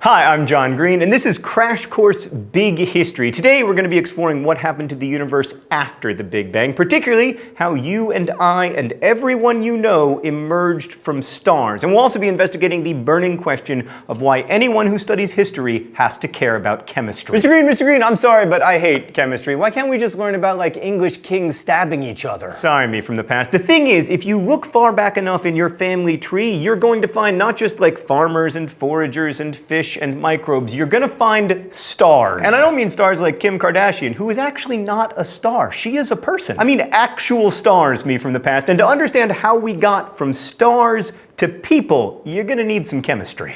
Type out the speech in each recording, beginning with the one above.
Hi, I'm John Green, and this is Crash Course Big History. Today we're going to be exploring what happened to the universe after the Big Bang, particularly how you and I and everyone you know emerged from stars. And we'll also be investigating the burning question of why anyone who studies history has to care about chemistry. Mr. Green, I'm sorry, but I hate chemistry. Why can't we just learn about, like, English kings stabbing each other? Sorry, me from the past. The thing is, if you look far back enough in your family tree, you're going to find not just, like, farmers and foragers and fish and microbes, you're gonna find stars. And I don't mean stars like Kim Kardashian, who is actually not a star. She is a person. I mean actual stars, me from the past. And to understand how we got from stars to people, you're gonna need some chemistry.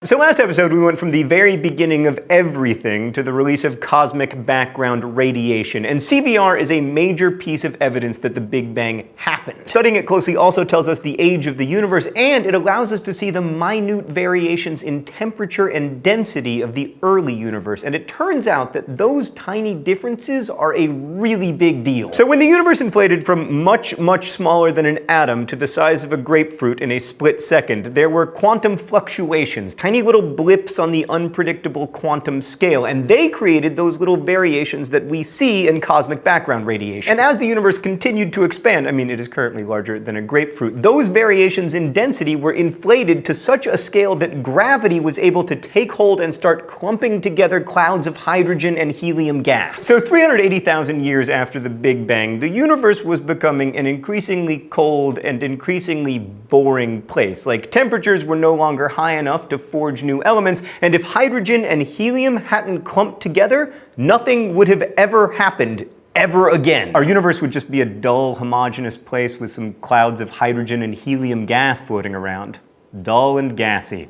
So last episode we went from the very beginning of everything to the release of cosmic background radiation, and CBR is a major piece of evidence that the Big Bang happened. Studying it closely also tells us the age of the universe, and it allows us to see the minute variations in temperature and density of the early universe, and it turns out that those tiny differences are a really big deal. So when the universe inflated from much, much smaller than an atom to the size of a grapefruit in a split second, there were quantum fluctuations, tiny little blips on the unpredictable quantum scale, and they created those little variations that we see in cosmic background radiation. And as the universe continued to expand, I mean, it is currently larger than a grapefruit, those variations in density were inflated to such a scale that gravity was able to take hold and start clumping together clouds of hydrogen and helium gas. So 380,000 years after the Big Bang, the universe was becoming an increasingly cold and increasingly boring place. Like, temperatures were no longer high enough to forge new elements, and if hydrogen and helium hadn't clumped together, nothing would have ever happened ever again. Our universe would just be a dull, homogeneous place with some clouds of hydrogen and helium gas floating around. Dull and gassy.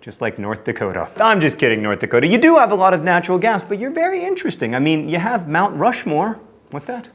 Just like North Dakota. I'm just kidding, North Dakota. You do have a lot of natural gas, but you're very interesting. I mean, you have Mount Rushmore. What's that?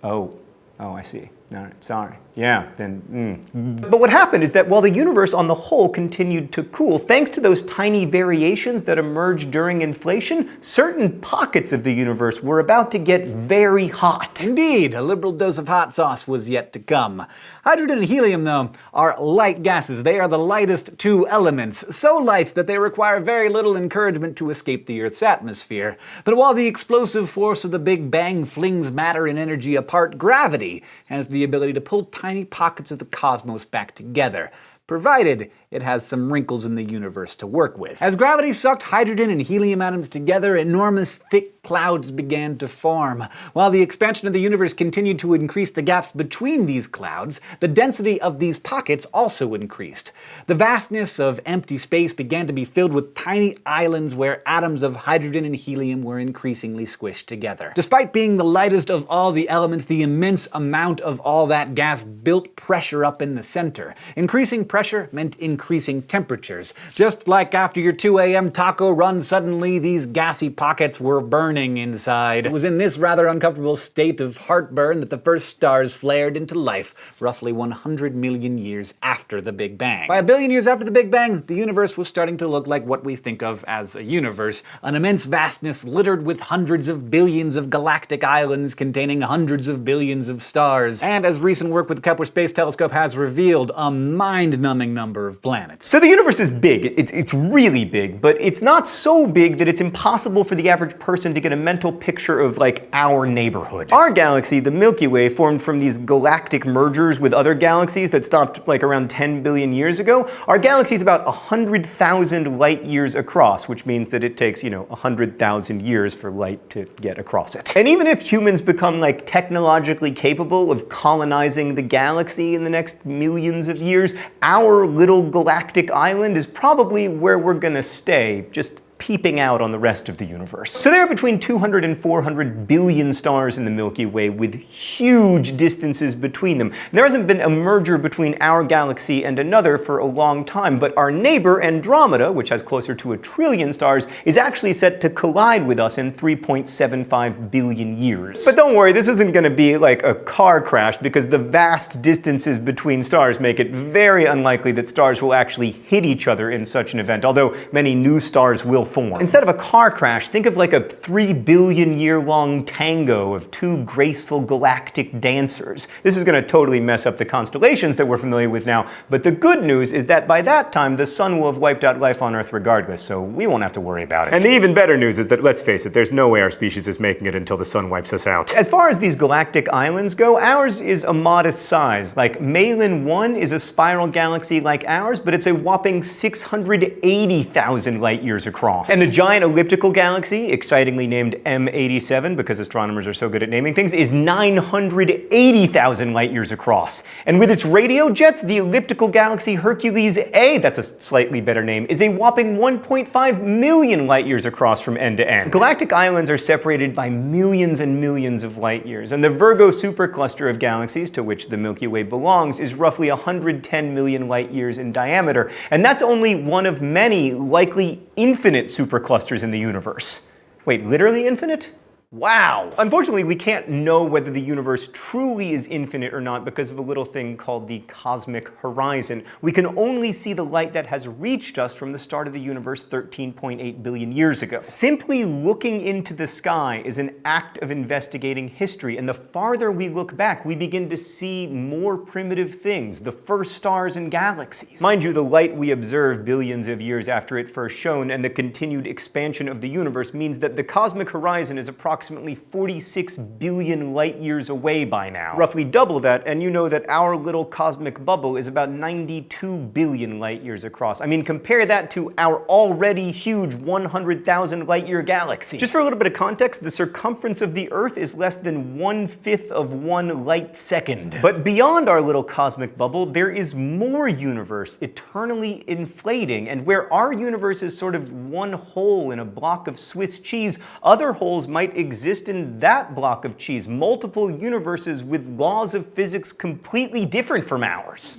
Oh, I see. All right, sorry. Yeah, then, But what happened is that while the universe on the whole continued to cool, thanks to those tiny variations that emerged during inflation, certain pockets of the universe were about to get very hot. Indeed, a liberal dose of hot sauce was yet to come. Hydrogen and helium, though, are light gases. They are the lightest two elements, so light that they require very little encouragement to escape the Earth's atmosphere. But while the explosive force of the Big Bang flings matter and energy apart, gravity has the ability to pull tiny pockets of the cosmos back together, provided it has some wrinkles in the universe to work with. As gravity sucked hydrogen and helium atoms together, enormous thick clouds began to form. While the expansion of the universe continued to increase the gaps between these clouds, the density of these pockets also increased. The vastness of empty space began to be filled with tiny islands where atoms of hydrogen and helium were increasingly squished together. Despite being the lightest of all the elements, the immense amount of all that gas built pressure up in the center. Increasing pressure meant increasing temperatures. Just like after your 2 a.m. taco run, suddenly these gassy pockets were burning inside. It was in this rather uncomfortable state of heartburn that the first stars flared into life, roughly 100 million years after the Big Bang. By a billion years after the Big Bang, the universe was starting to look like what we think of as a universe, an immense vastness littered with hundreds of billions of galactic islands containing hundreds of billions of stars. And as recent work with the Kepler Space Telescope has revealed, a mind-numbing number of planets. So the universe is big. It's really big, but it's not so big that it's impossible for the average person to get a mental picture of, like, our neighborhood. Our galaxy, the Milky Way, formed from these galactic mergers with other galaxies that stopped, like, around 10 billion years ago. Our galaxy is about 100,000 light years across, which means that it takes, 100,000 years for light to get across it. And even if humans become, like, technologically capable of colonizing the galaxy in the next millions of years, our little galactic island is probably where we're gonna stay, just peeping out on the rest of the universe. So there are between 200 and 400 billion stars in the Milky Way with huge distances between them. There hasn't been a merger between our galaxy and another for a long time, but our neighbor Andromeda, which has closer to 1 trillion stars, is actually set to collide with us in 3.75 billion years. But don't worry, this isn't going to be like a car crash, because the vast distances between stars make it very unlikely that stars will actually hit each other in such an event, although many new stars will form. Instead of a car crash, think of like a 3 billion year long tango of two graceful galactic dancers. This is going to totally mess up the constellations that we're familiar with now, but the good news is that by that time the sun will have wiped out life on Earth regardless, so we won't have to worry about it. And the even better news is that, let's face it, there's no way our species is making it until the sun wipes us out. As far as these galactic islands go, ours is a modest size. Like Malin 1 is a spiral galaxy like ours, but it's a whopping 680,000 light years across. And the giant elliptical galaxy, excitingly named M87 because astronomers are so good at naming things, is 980,000 light years across. And with its radio jets, the elliptical galaxy Hercules A, that's a slightly better name, is a whopping 1.5 million light years across from end to end. Galactic islands are separated by millions and millions of light years, and the Virgo supercluster of galaxies, to which the Milky Way belongs, is roughly 110 million light years in diameter, and that's only one of many, likely infinite superclusters in the universe. Wait, literally infinite? Wow! Unfortunately, we can't know whether the universe truly is infinite or not because of a little thing called the cosmic horizon. We can only see the light that has reached us from the start of the universe 13.8 billion years ago. Simply looking into the sky is an act of investigating history, and the farther we look back, we begin to see more primitive things, the first stars and galaxies. Mind you, the light we observe billions of years after it first shone and the continued expansion of the universe means that the cosmic horizon is approximately 46 billion light years away by now. Roughly double that, and you know that our little cosmic bubble is about 92 billion light years across. I mean, compare that to our already huge 100,000 light year galaxy. Just for a little bit of context, the circumference of the Earth is less than 1/5 of 1 light second. But beyond our little cosmic bubble, there is more universe eternally inflating, and where our universe is sort of one hole in a block of Swiss cheese, other holes might exist in that block of cheese, multiple universes with laws of physics completely different from ours.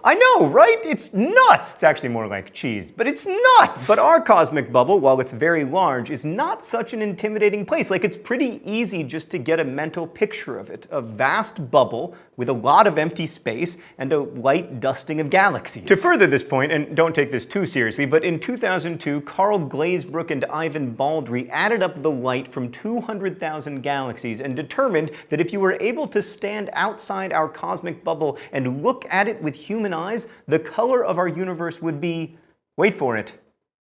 I know, right? It's nuts! It's actually more like cheese, but it's nuts! But our cosmic bubble, while it's very large, is not such an intimidating place. Like, it's pretty easy just to get a mental picture of it. A vast bubble with a lot of empty space and a light dusting of galaxies. To further this point, and don't take this too seriously, but in 2002, Carl Glazebrook and Ivan Baldry added up the light from 200,000 galaxies and determined that if you were able to stand outside our cosmic bubble and look at it with human eyes, the color of our universe would be, wait for it,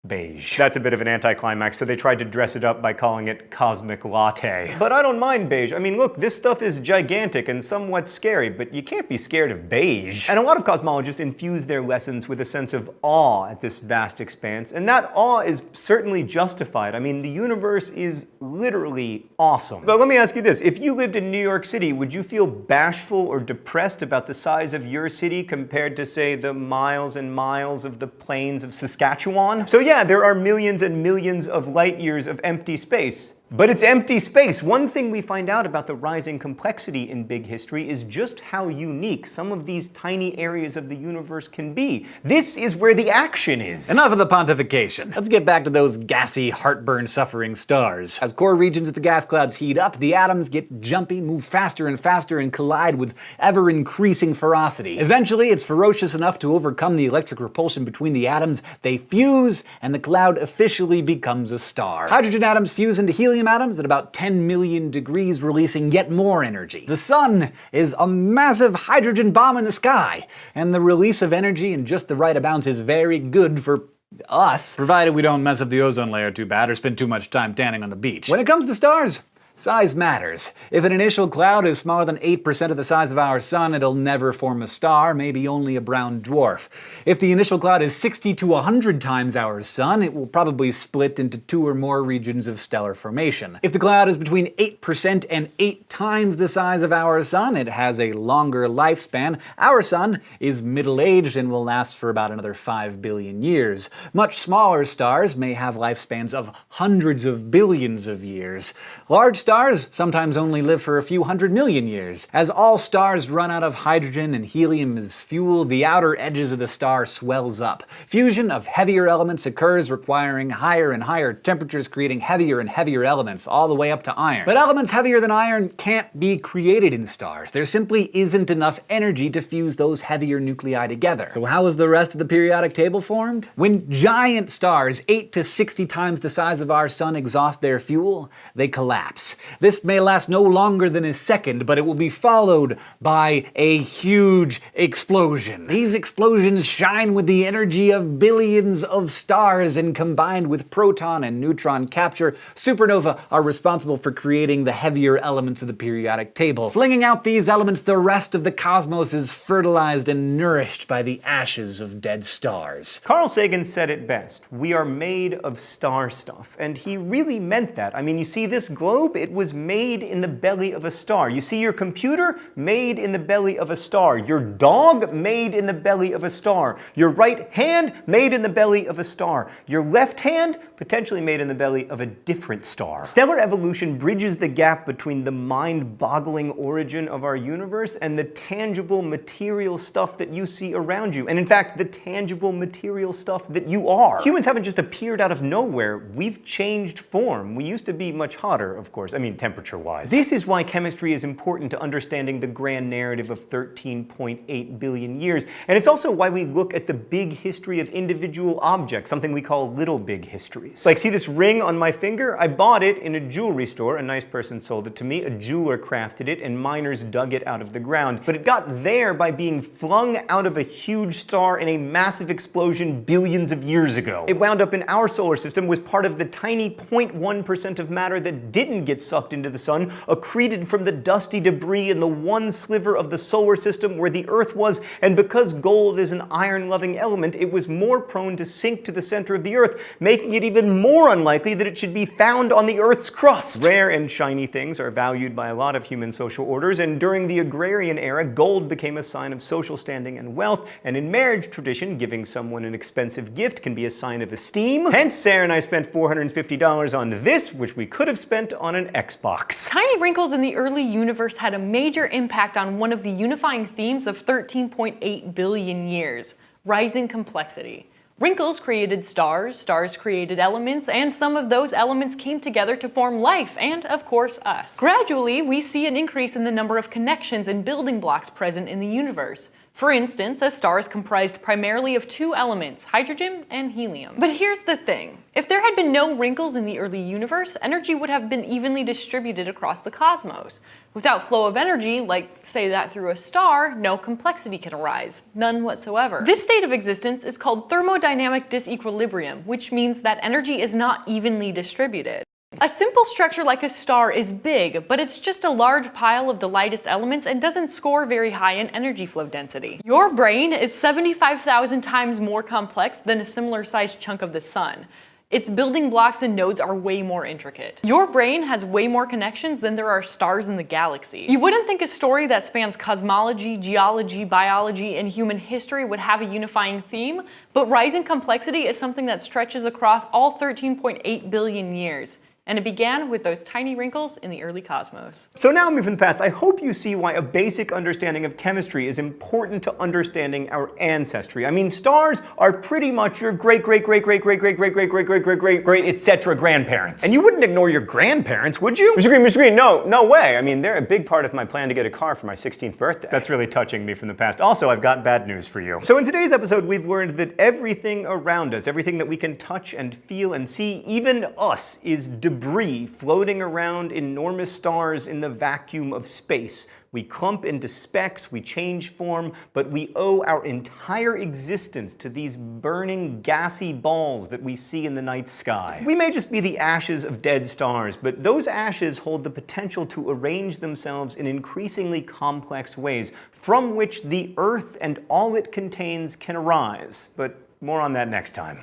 beige. That's a bit of an anticlimax, so they tried to dress it up by calling it Cosmic Latte. But I don't mind beige. I mean, look, this stuff is gigantic and somewhat scary, but you can't be scared of beige. And a lot of cosmologists infuse their lessons with a sense of awe at this vast expanse, and that awe is certainly justified. I mean, the universe is literally awesome. But let me ask you this, if you lived in New York City, would you feel bashful or depressed about the size of your city compared to, say, the miles and miles of the plains of Saskatchewan? So yeah, there are millions and millions of light years of empty space. But it's empty space. One thing we find out about the rising complexity in big history is just how unique some of these tiny areas of the universe can be. This is where the action is. Enough of the pontification. Let's get back to those gassy, heartburn-suffering stars. As core regions of the gas clouds heat up, the atoms get jumpy, move faster and faster, and collide with ever-increasing ferocity. Eventually, it's ferocious enough to overcome the electric repulsion between the atoms. They fuse, and the cloud officially becomes a star. Hydrogen atoms fuse into helium atoms at about 10 million degrees, releasing yet more energy. The sun is a massive hydrogen bomb in the sky, and the release of energy in just the right amounts is very good for us, provided we don't mess up the ozone layer too bad or spend too much time tanning on the beach. When it comes to stars, size matters. If an initial cloud is smaller than 8% of the size of our sun, it'll never form a star, maybe only a brown dwarf. If the initial cloud is 60 to 100 times our sun, it will probably split into 2 or more regions of stellar formation. If the cloud is between 8% and 8 times the size of our sun, it has a longer lifespan. Our sun is middle-aged and will last for about another 5 billion years. Much smaller stars may have lifespans of hundreds of billions of years. Large stars sometimes only live for a few 100 million years. As all stars run out of hydrogen and helium as fuel, the outer edges of the star swells up. Fusion of heavier elements occurs, requiring higher and higher temperatures, creating heavier and heavier elements, all the way up to iron. But elements heavier than iron can't be created in stars. There simply isn't enough energy to fuse those heavier nuclei together. So how is the rest of the periodic table formed? When giant stars 8 to 60 times the size of our sun exhaust their fuel, they collapse. This may last no longer than a second, but it will be followed by a huge explosion. These explosions shine with the energy of billions of stars, and combined with proton and neutron capture, supernova are responsible for creating the heavier elements of the periodic table. Flinging out these elements, the rest of the cosmos is fertilized and nourished by the ashes of dead stars. Carl Sagan said it best: we are made of star stuff. And he really meant that. I mean, you see this globe? It was made in the belly of a star. You see your computer? Made in the belly of a star. Your dog? Made in the belly of a star. Your right hand? Made in the belly of a star. Your left hand? Potentially made in the belly of a different star. Stellar evolution bridges the gap between the mind-boggling origin of our universe and the tangible material stuff that you see around you. And in fact, the tangible material stuff that you are. Humans haven't just appeared out of nowhere. We've changed form. We used to be much hotter, of course. I mean, temperature-wise. This is why chemistry is important to understanding the grand narrative of 13.8 billion years. And it's also why we look at the big history of individual objects, something we call little big histories. Like, see this ring on my finger? I bought it in a jewelry store. A nice person sold it to me. A jeweler crafted it, and miners dug it out of the ground. But it got there by being flung out of a huge star in a massive explosion billions of years ago. It wound up in our solar system, was part of the tiny 0.1% of matter that didn't get sucked into the sun, accreted from the dusty debris in the one sliver of the solar system where the Earth was, and because gold is an iron-loving element, it was more prone to sink to the center of the Earth, making it even more unlikely that it should be found on the Earth's crust. Rare and shiny things are valued by a lot of human social orders, and during the agrarian era, gold became a sign of social standing and wealth, and in marriage tradition, giving someone an expensive gift can be a sign of esteem. Hence, Sarah and I spent $450 on this, which we could have spent on an Xbox. Tiny wrinkles in the early universe had a major impact on one of the unifying themes of 13.8 billion years: rising complexity. Wrinkles created stars, stars created elements, and some of those elements came together to form life and, of course, us. Gradually, we see an increase in the number of connections and building blocks present in the universe. For instance, a star is comprised primarily of two elements, hydrogen and helium. But here's the thing. If there had been no wrinkles in the early universe, energy would have been evenly distributed across the cosmos. Without flow of energy, like say that through a star, no complexity can arise. None whatsoever. This state of existence is called thermodynamic disequilibrium, which means that energy is not evenly distributed. A simple structure like a star is big, but it's just a large pile of the lightest elements and doesn't score very high in energy flow density. Your brain is 75,000 times more complex than a similar sized chunk of the sun. Its building blocks and nodes are way more intricate. Your brain has way more connections than there are stars in the galaxy. You wouldn't think a story that spans cosmology, geology, biology, and human history would have a unifying theme, but rising complexity is something that stretches across all 13.8 billion years. And it began with those tiny wrinkles in the early cosmos. So now moving past, I hope you see why a basic understanding of chemistry is important to understanding our ancestry. I mean, stars are pretty much your great, etc. grandparents. And you wouldn't ignore your grandparents, would you? Mr. Green, no way. I mean, they're a big part of my plan to get a car for my 16th birthday. That's really touching me from the past. Also, I've got bad news for you. So in today's episode, we've learned that everything around us, everything that we can touch and feel and see, even us, is debris floating around enormous stars in the vacuum of space. We clump into specks, we change form, but we owe our entire existence to these burning, gassy balls that we see in the night sky. We may just be the ashes of dead stars, but those ashes hold the potential to arrange themselves in increasingly complex ways, from which the Earth and all it contains can arise. But more on that next time.